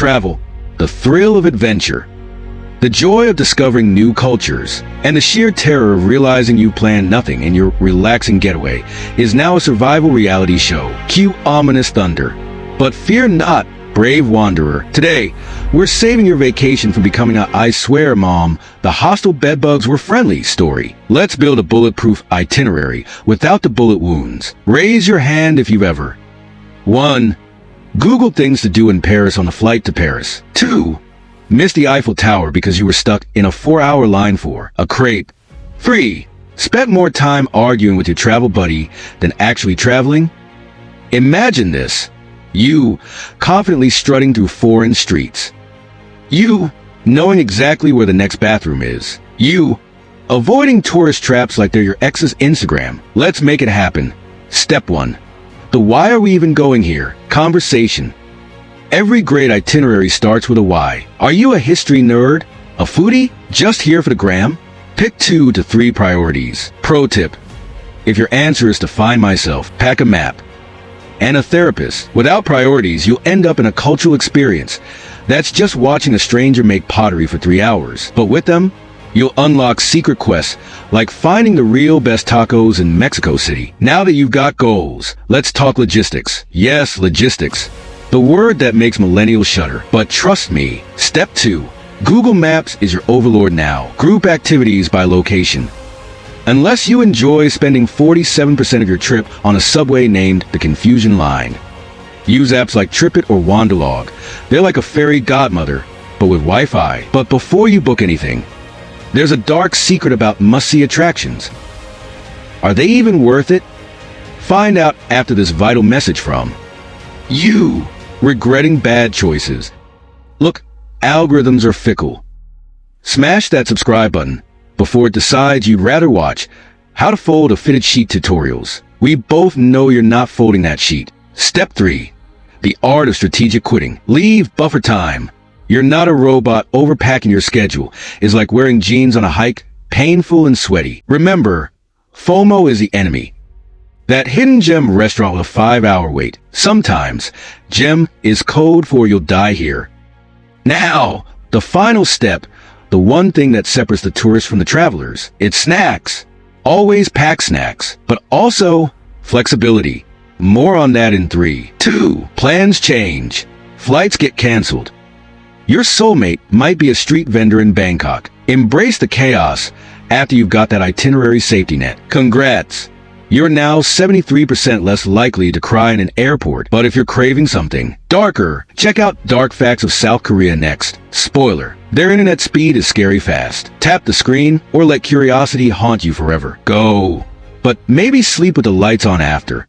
travel, the thrill of adventure, the joy of discovering new cultures, and the sheer terror of realizing you planned nothing in your relaxing getaway is now a survival reality show. Cue ominous thunder. But fear not, brave wanderer. Today, we're saving your vacation from becoming a "I swear, Mom, the hostile bedbugs were friendly" story. Let's build a bulletproof itinerary without the bullet wounds. Raise your hand if you've ever 1. Google things to do in Paris on a flight to Paris. 2. Missed the Eiffel Tower because you were stuck in a 4-hour line for a crepe. 3. Spent more time arguing with your travel buddy than actually traveling. Imagine this. You, confidently strutting through foreign streets. You, knowing exactly where the next bathroom is. You, avoiding tourist traps like they're your ex's Instagram. Let's make it happen. Step 1. The why are we even going here? Conversation. Every great itinerary starts with a why. Are you a history nerd? A foodie? Just here for the gram? Pick 2 to 3 priorities. Pro tip. If your answer is to find myself, pack a map and a therapist. Without priorities, you'll end up in a cultural experience that's just watching a stranger make pottery for 3 hours. But with them, you'll unlock secret quests like finding the real best tacos in Mexico City. Now that you've got goals, let's talk logistics. Yes, logistics. The word that makes millennials shudder. But trust me, step 2. Google Maps is your overlord now. Group activities by location. Unless you enjoy spending 47% of your trip on a subway named the Confusion Line. Use apps like TripIt or Wanderlog. They're like a fairy godmother, but with Wi-Fi. But before you book anything, there's a dark secret about must-see attractions. Are they even worth it? Find out after this vital message from you. Regretting bad choices. Look, algorithms are fickle. Smash that subscribe button before it decides you'd rather watch how to fold a fitted sheet tutorials. We both know you're not folding that sheet. Step 3. The art of strategic quitting. Leave buffer time. You're not a robot. Overpacking your schedule is like wearing jeans on a hike, painful and sweaty. Remember, FOMO is the enemy. That hidden gem restaurant with a 5-hour wait. Sometimes, gem is code for you'll die here. Now, the final step, the one thing that separates the tourists from the travelers. It's snacks. Always pack snacks, but also flexibility. More on that in 3. 2. Plans change. Flights get canceled. Your soulmate might be a street vendor in Bangkok. Embrace the chaos after you've got that itinerary safety net. Congrats. You're now 73% less likely to cry in an airport. But if you're craving something darker, check out Dark Facts of South Korea next. Spoiler, their internet speed is scary fast. Tap the screen or let curiosity haunt you forever. Go. But maybe sleep with the lights on after.